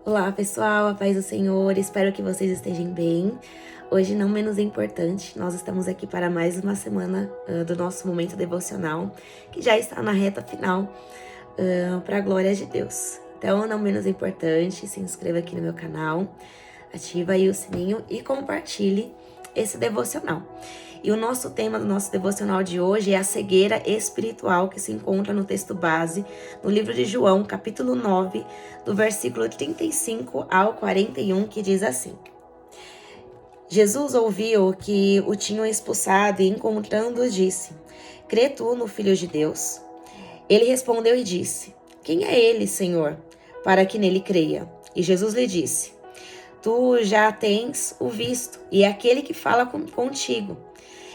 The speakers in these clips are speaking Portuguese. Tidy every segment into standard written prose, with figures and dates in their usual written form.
Olá pessoal, a paz do Senhor, espero que vocês estejam bem. Hoje, não menos importante, nós estamos aqui para mais uma semana do nosso momento devocional, que já está na reta final, para a glória de Deus. Então, não menos importante, se inscreva aqui no meu canal, ativa aí o sininho e compartilhe esse devocional. E o nosso tema do nosso devocional de hoje é a cegueira espiritual, que se encontra no texto base, no livro de João, capítulo 9, do versículo 35 ao 41, que diz assim: Jesus ouviu que o tinham expulsado e, encontrando-o, disse: Crê tu no Filho de Deus? Ele respondeu e disse: Quem é ele, Senhor, para que nele creia? E Jesus lhe disse: Tu já tens o visto, e é aquele que fala contigo.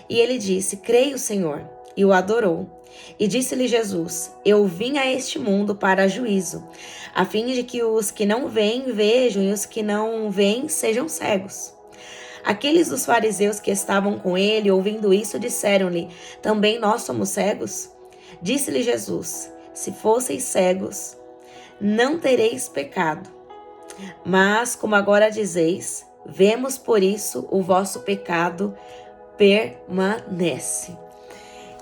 E ele disse: Creio, Senhor, e o adorou. E disse-lhe Jesus: Eu vim a este mundo para juízo, a fim de que os que não veem vejam, e os que não veem sejam cegos. Aqueles dos fariseus que estavam com ele, ouvindo isso, disseram-lhe: Também nós somos cegos? Disse-lhe Jesus: Se fosseis cegos, não tereis pecado. Mas, como agora dizeis, vemos por isso o vosso pecado permanece.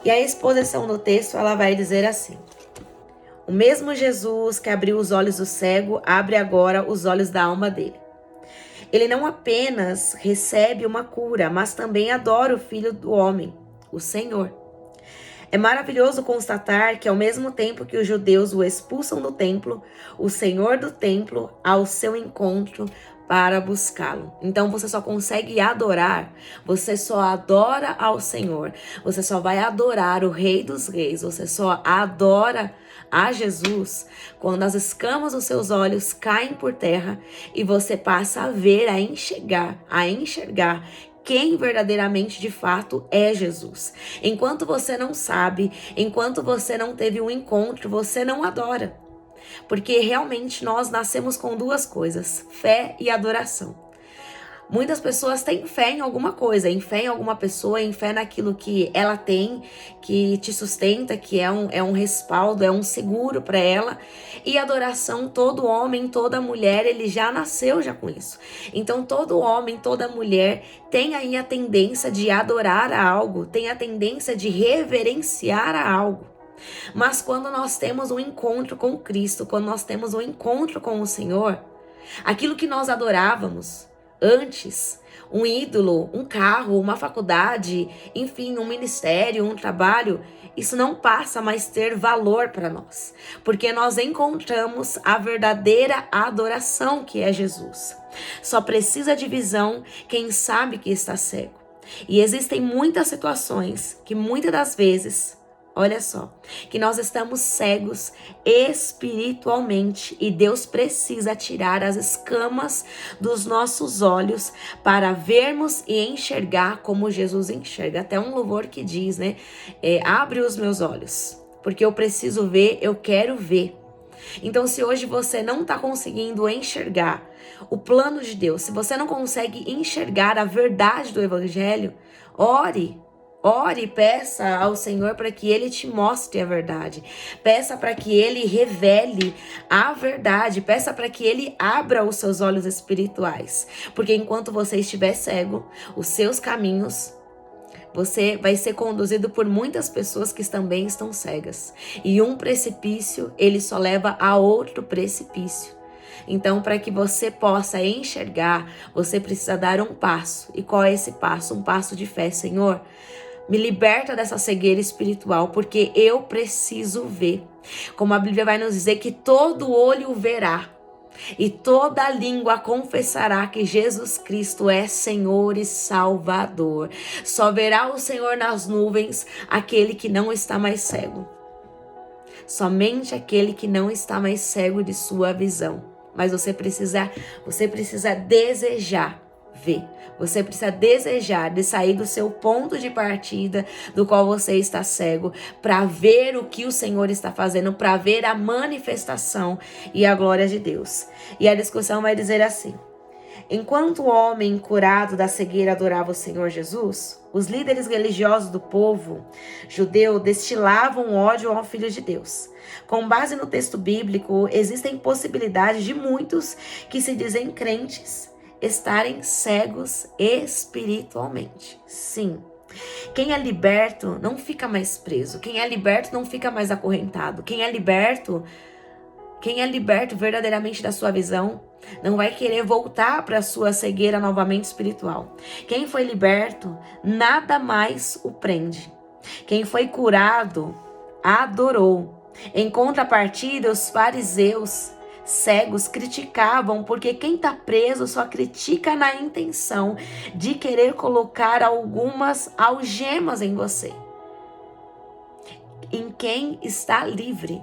E a exposição do texto, ela vai dizer assim: o mesmo Jesus que abriu os olhos do cego, abre agora os olhos da alma dele. Ele não apenas recebe uma cura, mas também adora o Filho do Homem, o Senhor. É maravilhoso constatar que, ao mesmo tempo que os judeus o expulsam do templo, o Senhor do templo ao seu encontro para buscá-lo. Então você só consegue adorar, você só adora ao Senhor, você só vai adorar o Rei dos Reis, você só adora a Jesus quando as escamas dos seus olhos caem por terra e você passa a ver, a enxergar quem verdadeiramente de fato é Jesus. Enquanto você não sabe, enquanto você não teve um encontro, você não adora. Porque realmente nós nascemos com duas coisas: fé e adoração. Muitas pessoas têm fé em alguma coisa, em fé em alguma pessoa, em fé naquilo que ela tem, que te sustenta, que é um respaldo, é um seguro para ela. E adoração, todo homem, toda mulher, ele já nasceu já com isso. Então todo homem, toda mulher tem aí a tendência de adorar a algo, tem a tendência de reverenciar a algo. Mas quando nós temos um encontro com Cristo, quando nós temos um encontro com o Senhor, aquilo que nós adorávamos antes, um ídolo, um carro, uma faculdade, enfim, um ministério, um trabalho, isso não passa a mais ter valor para nós, porque nós encontramos a verdadeira adoração, que é Jesus. Só precisa de visão quem sabe que está cego. E existem muitas situações que muitas das vezes, olha só, que nós estamos cegos espiritualmente e Deus precisa tirar as escamas dos nossos olhos para vermos e enxergar como Jesus enxerga. Até um louvor que diz, né? Abre os meus olhos, porque eu preciso ver, eu quero ver. Então, se hoje você não está conseguindo enxergar o plano de Deus, se você não consegue enxergar a verdade do Evangelho, ore. Ore e peça ao Senhor para que Ele te mostre a verdade. Peça para que Ele revele a verdade. Peça para que Ele abra os seus olhos espirituais. Porque enquanto você estiver cego, os seus caminhos, você vai ser conduzido por muitas pessoas que também estão cegas. E um precipício, ele só leva a outro precipício. Então, para que você possa enxergar, você precisa dar um passo. E qual é esse passo? Um passo de fé. Senhor, me liberta dessa cegueira espiritual, porque eu preciso ver. Como a Bíblia vai nos dizer que todo olho verá e toda língua confessará que Jesus Cristo é Senhor e Salvador. Só verá o Senhor nas nuvens aquele que não está mais cego. Somente aquele que não está mais cego de sua visão. Mas você precisa desejar ver. Você precisa desejar de sair do seu ponto de partida, do qual você está cego, para ver o que o Senhor está fazendo, para ver a manifestação e a glória de Deus. E a discussão vai dizer assim: Enquanto o homem curado da cegueira adorava o Senhor Jesus, os líderes religiosos do povo judeu destilavam ódio ao Filho de Deus. Com base no texto bíblico, existem possibilidades de muitos que se dizem crentes estarem cegos espiritualmente. Sim. Quem é liberto não fica mais preso. Quem é liberto não fica mais acorrentado. Quem é liberto verdadeiramente da sua visão, não vai querer voltar para a sua cegueira novamente espiritual. Quem foi liberto, nada mais o prende. Quem foi curado, adorou. Em contrapartida, os fariseus cegos criticavam, porque quem está preso só critica na intenção de querer colocar algumas algemas em você. Em quem está livre.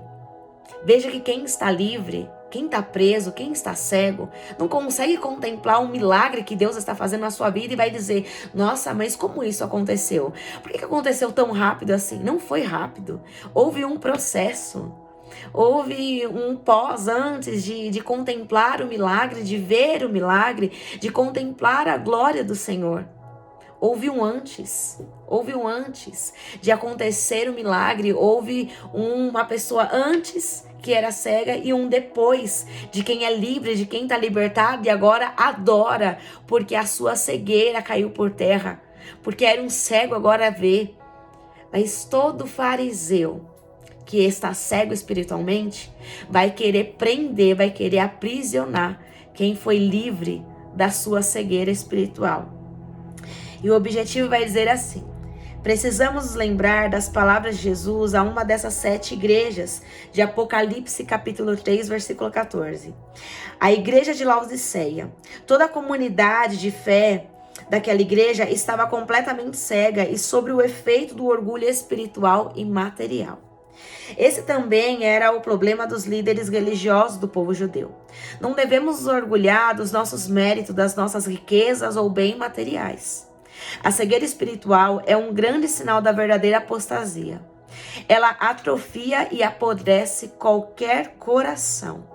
Veja que quem está livre, quem está preso, quem está cego, não consegue contemplar um milagre que Deus está fazendo na sua vida e vai dizer: nossa, mas como isso aconteceu? Por que aconteceu tão rápido assim? Não foi rápido. Houve um processo. Houve um pós antes de contemplar o milagre, de ver o milagre, de contemplar a glória do Senhor. Houve um antes de acontecer o milagre, houve uma pessoa antes que era cega e um depois, de quem é livre, de quem está libertado e agora adora, porque a sua cegueira caiu por terra, porque era um cego, agora vê. Mas todo fariseu que está cego espiritualmente vai querer prender, vai querer aprisionar quem foi livre da sua cegueira espiritual. E o objetivo vai dizer assim: precisamos nos lembrar das palavras de Jesus a uma dessas 7 igrejas de Apocalipse capítulo 3, versículo 14. A igreja de Laodiceia. Toda a comunidade de fé daquela igreja estava completamente cega e sob o efeito do orgulho espiritual e material. Esse também era o problema dos líderes religiosos do povo judeu. Não devemos nos orgulhar dos nossos méritos, das nossas riquezas ou bens materiais. A cegueira espiritual é um grande sinal da verdadeira apostasia. Ela atrofia e apodrece qualquer coração.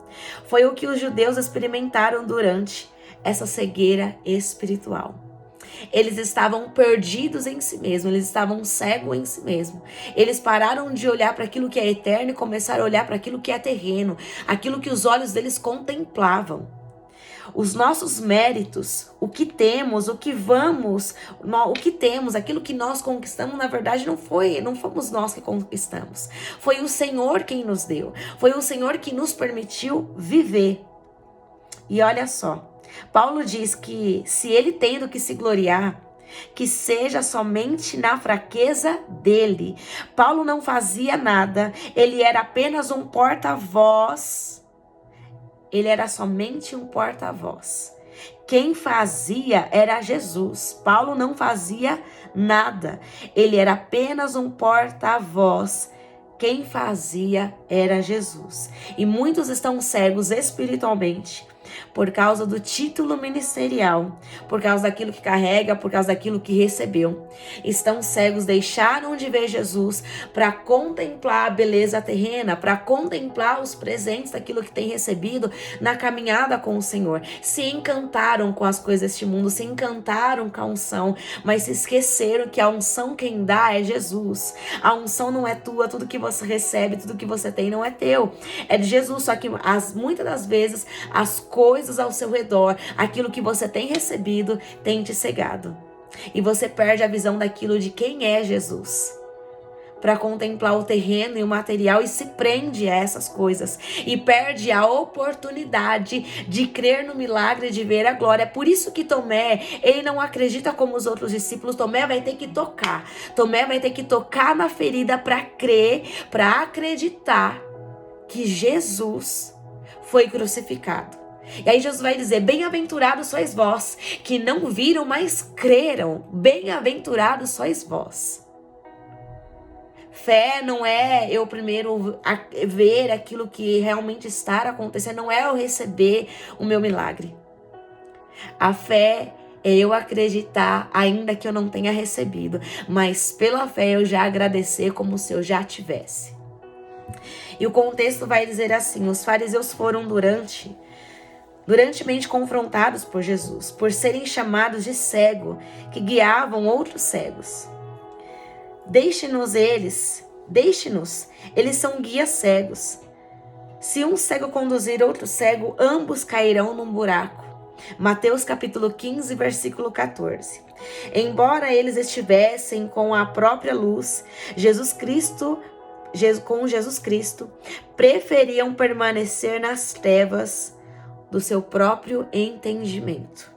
Foi o que os judeus experimentaram durante essa cegueira espiritual. Eles estavam perdidos em si mesmos, eles estavam cegos em si mesmos. Eles pararam de olhar para aquilo que é eterno e começaram a olhar para aquilo que é terreno, aquilo que os olhos deles contemplavam. Os nossos méritos, o que temos, aquilo que nós conquistamos, na verdade não fomos nós que conquistamos. Foi o Senhor quem nos deu. Foi o Senhor que nos permitiu viver. E olha só, Paulo diz que se ele tendo que se gloriar, que seja somente na fraqueza dele. Paulo não fazia nada, ele era apenas um porta-voz. Ele era somente um porta-voz. Quem fazia era Jesus. Paulo não fazia nada. Ele era apenas um porta-voz. Quem fazia era Jesus. E muitos estão cegos espiritualmente por causa do título ministerial, por causa daquilo que carrega, por causa daquilo que recebeu. Estão cegos, deixaram de ver Jesus para contemplar a beleza terrena, para contemplar os presentes daquilo que tem recebido na caminhada com o Senhor. Se encantaram com as coisas deste mundo, se encantaram com a unção, mas se esqueceram que a unção quem dá é Jesus. A unção não é tua, tudo que você recebe, tudo que você tem não é teu, é de Jesus. Só que muitas das vezes as coisas ao seu redor, aquilo que você tem recebido, tem te cegado. E você perde a visão daquilo de quem é Jesus, para contemplar o terreno e o material, e se prende a essas coisas. E perde a oportunidade de crer no milagre, de ver a glória. É por isso que Tomé, ele não acredita como os outros discípulos. Tomé vai ter que tocar. Tomé vai ter que tocar na ferida para crer, para acreditar que Jesus foi crucificado. E aí Jesus vai dizer: bem-aventurados sois vós, que não viram, mas creram. Bem-aventurados sois vós. Fé não é eu primeiro ver aquilo que realmente está acontecendo, não é eu receber o meu milagre. A fé é eu acreditar, ainda que eu não tenha recebido, mas pela fé eu já agradecer como se eu já tivesse. E o contexto vai dizer assim: os fariseus foram durante durantemente confrontados por Jesus, por serem chamados de cego, que guiavam outros cegos. Deixe-nos, eles são guias cegos. Se um cego conduzir outro cego, ambos cairão num buraco. Mateus capítulo 15, versículo 14. Embora eles estivessem com a própria luz, Jesus Cristo, preferiam permanecer nas trevas do seu próprio entendimento.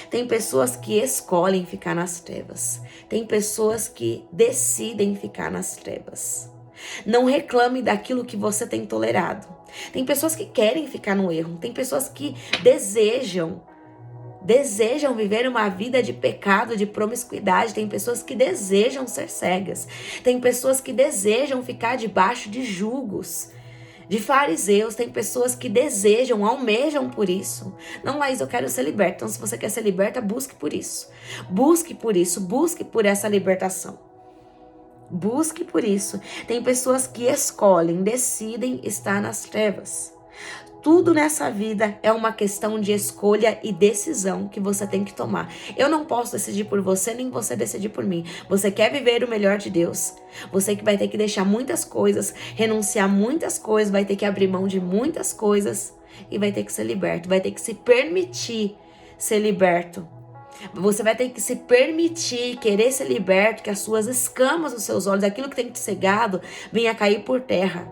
Tem pessoas que escolhem ficar nas trevas. Tem pessoas que decidem ficar nas trevas. Não reclame daquilo que você tem tolerado. Tem pessoas que querem ficar no erro. Tem pessoas que desejam viver uma vida de pecado, de promiscuidade. Tem pessoas que desejam ser cegas. Tem pessoas que desejam ficar debaixo de julgos, de fariseus. Tem pessoas que desejam, almejam por isso. Não, Laís, eu quero ser liberta. Então, se você quer ser liberta, busque por isso. Busque por isso, busque por essa libertação. Busque por isso. Tem pessoas que escolhem, decidem estar nas trevas. Tudo nessa vida é uma questão de escolha e decisão que você tem que tomar. Eu não posso decidir por você, nem você decidir por mim. Você quer viver o melhor de Deus? Você que vai ter que deixar muitas coisas, renunciar muitas coisas, vai ter que abrir mão de muitas coisas e vai ter que ser liberto. Vai ter que se permitir ser liberto. Você vai ter que se permitir querer ser liberto, que as suas escamas dos seus olhos, aquilo que tem te cegado, venha cair por terra.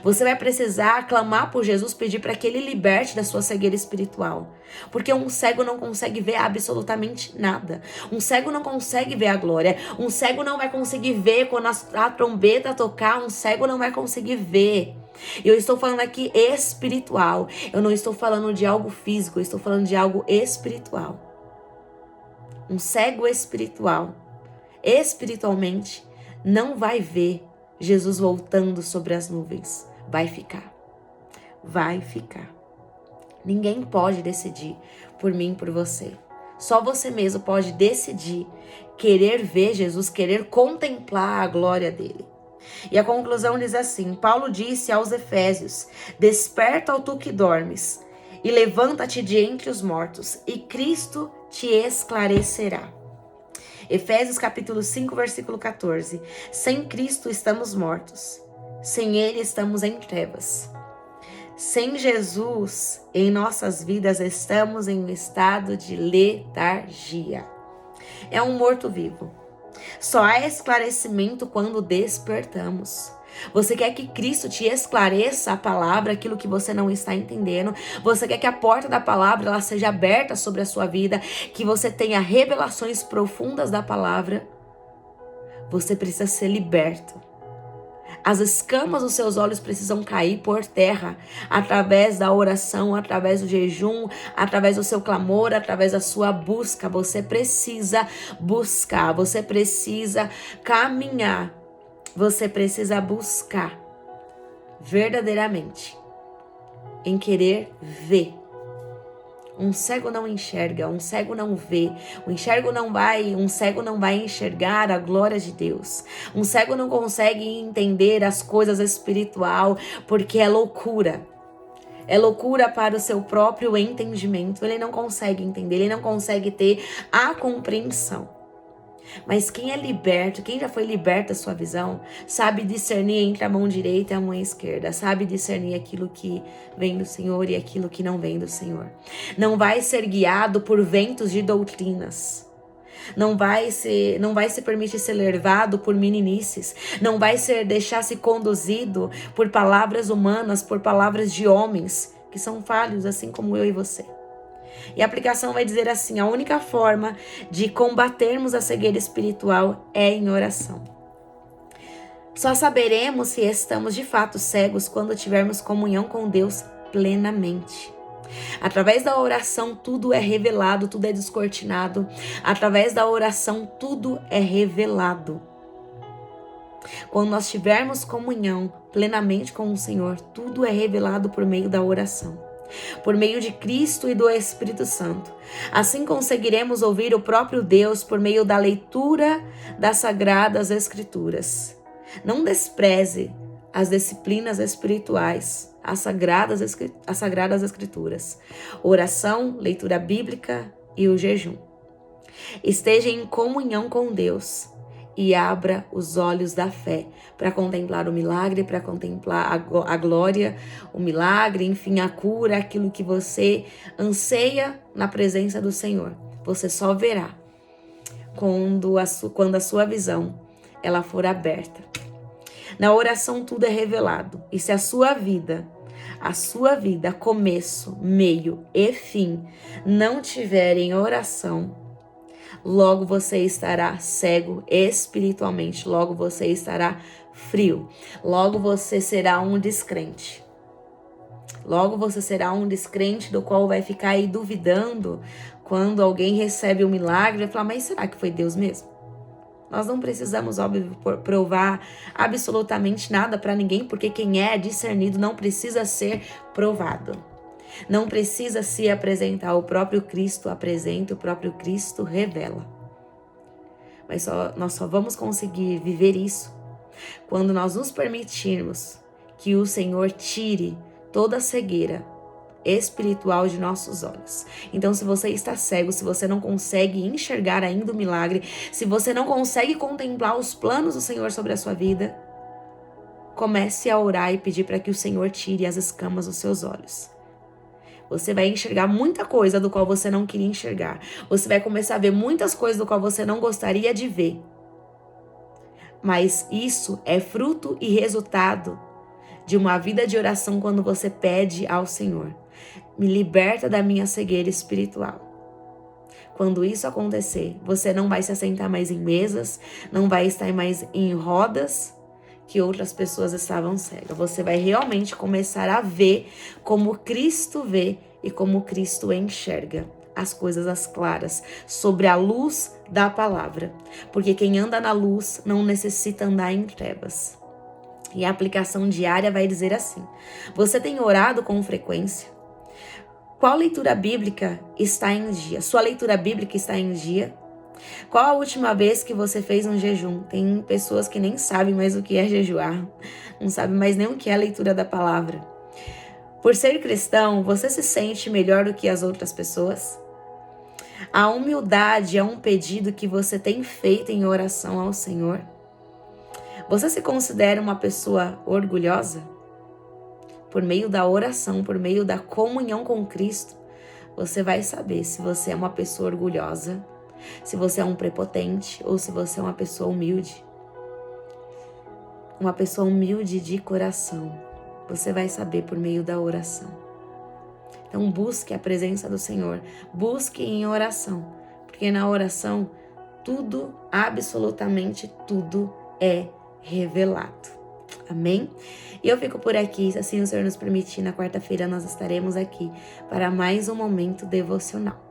Você vai precisar clamar por Jesus, pedir para que Ele liberte da sua cegueira espiritual. Porque um cego não consegue ver absolutamente nada. Um cego não consegue ver a glória. Um cego não vai conseguir ver quando a trombeta tocar. Um cego não vai conseguir ver. Eu estou falando aqui espiritual. Eu não estou falando de algo físico. Eu estou falando de algo espiritual. Um cego espiritual, espiritualmente, não vai ver Jesus voltando sobre as nuvens. Vai ficar. Ninguém pode decidir por mim, por você. Só você mesmo pode decidir querer ver Jesus, querer contemplar a glória dele. E a conclusão diz assim: Paulo disse aos Efésios: desperta, ó tu que dormes, e levanta-te de entre os mortos, e Cristo te esclarecerá. Efésios capítulo 5, versículo 14. Sem Cristo estamos mortos. Sem Ele estamos em trevas. Sem Jesus em nossas vidas estamos em um estado de letargia. É um morto-vivo. Só há esclarecimento quando despertamos. Você quer que Cristo te esclareça a palavra, aquilo que você não está entendendo. Você quer que a porta da palavra ela seja aberta sobre a sua vida, que você tenha revelações profundas da palavra. Você precisa ser liberto. As escamas dos seus olhos precisam cair por terra, através da oração, através do jejum, através do seu clamor, através da sua busca. Você precisa buscar, você precisa caminhar. Você precisa buscar verdadeiramente em querer ver. Um cego não enxerga, um cego não vê, um cego não vai enxergar a glória de Deus. Um cego não consegue entender as coisas espiritual porque é loucura. É loucura para o seu próprio entendimento. Ele não consegue entender, ele não consegue ter a compreensão. Mas quem é liberto, quem já foi liberto da sua visão, sabe discernir entre a mão direita e a mão esquerda, sabe discernir aquilo que vem do Senhor e aquilo que não vem do Senhor. Não vai ser guiado por ventos de doutrinas. Não vai se permitir ser levado por meninices. Não vai deixar-se conduzido por palavras humanas, por palavras de homens que são falhos, assim como eu e você. E a aplicação vai dizer assim: a única forma de combatermos a cegueira espiritual é em oração. Só saberemos se estamos de fato cegos quando tivermos comunhão com Deus plenamente. Através da oração tudo é revelado, tudo é descortinado. Através da oração tudo é revelado. Quando nós tivermos comunhão plenamente com o Senhor, tudo é revelado por meio da oração. Por meio de Cristo e do Espírito Santo. Assim conseguiremos ouvir o próprio Deus por meio da leitura das Sagradas Escrituras. Não despreze as disciplinas espirituais, as Sagradas Escrituras, oração, leitura bíblica e o jejum. Esteja em comunhão com Deus e abra os olhos da fé para contemplar o milagre, para contemplar a glória, o milagre, enfim, a cura, aquilo que você anseia na presença do Senhor. Você só verá quando a sua visão ela for aberta. Na oração tudo é revelado. E se a sua vida, começo, meio e fim, não tiver em oração, logo você estará cego espiritualmente, logo você estará frio, logo você será um descrente. Logo você será um descrente do qual vai ficar aí duvidando quando alguém recebe um milagre e vai falar, mas será que foi Deus mesmo? Nós não precisamos, óbvio, provar absolutamente nada para ninguém, porque quem é discernido não precisa ser provado. Não precisa se apresentar. O próprio Cristo apresenta, o próprio Cristo revela. Mas nós só vamos conseguir viver isso quando nós nos permitirmos que o Senhor tire toda a cegueira espiritual de nossos olhos. Então, se você está cego, se você não consegue enxergar ainda o milagre, se você não consegue contemplar os planos do Senhor sobre a sua vida, comece a orar e pedir para que o Senhor tire as escamas dos seus olhos. Você vai enxergar muita coisa do qual você não queria enxergar. Você vai começar a ver muitas coisas do qual você não gostaria de ver. Mas isso é fruto e resultado de uma vida de oração quando você pede ao Senhor: me liberta da minha cegueira espiritual. Quando isso acontecer, você não vai se assentar mais em mesas, não vai estar mais em rodas que outras pessoas estavam cegas. Você vai realmente começar a ver como Cristo vê e como Cristo enxerga as coisas às claras, sobre a luz da palavra. Porque quem anda na luz não necessita andar em trevas. E a aplicação diária vai dizer assim: você tem orado com frequência? Qual leitura bíblica está em dia? Sua leitura bíblica está em dia? Qual a última vez que você fez um jejum? Tem pessoas que nem sabem mais o que é jejuar, não sabem mais nem o que é a leitura da palavra. Por ser cristão, você se sente melhor do que as outras pessoas? A humildade é um pedido que você tem feito em oração ao Senhor? Você se considera uma pessoa orgulhosa? Por meio da oração, por meio da comunhão com Cristo, você vai saber se você é uma pessoa orgulhosa, se você é um prepotente ou se você é uma pessoa humilde. Uma pessoa humilde de coração. Você vai saber por meio da oração. Então busque a presença do Senhor. Busque em oração. Porque na oração, tudo, absolutamente tudo é revelado. Amém? E eu fico por aqui, se assim o Senhor nos permitir, na quarta-feira nós estaremos aqui para mais um momento devocional.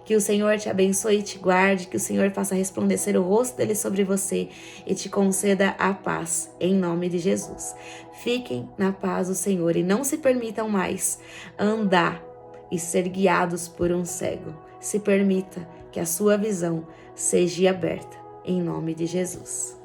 Que o Senhor te abençoe e te guarde, que o Senhor faça resplandecer o rosto dele sobre você e te conceda a paz, em nome de Jesus. Fiquem na paz do Senhor e não se permitam mais andar e ser guiados por um cego. Se permita que a sua visão seja aberta, em nome de Jesus.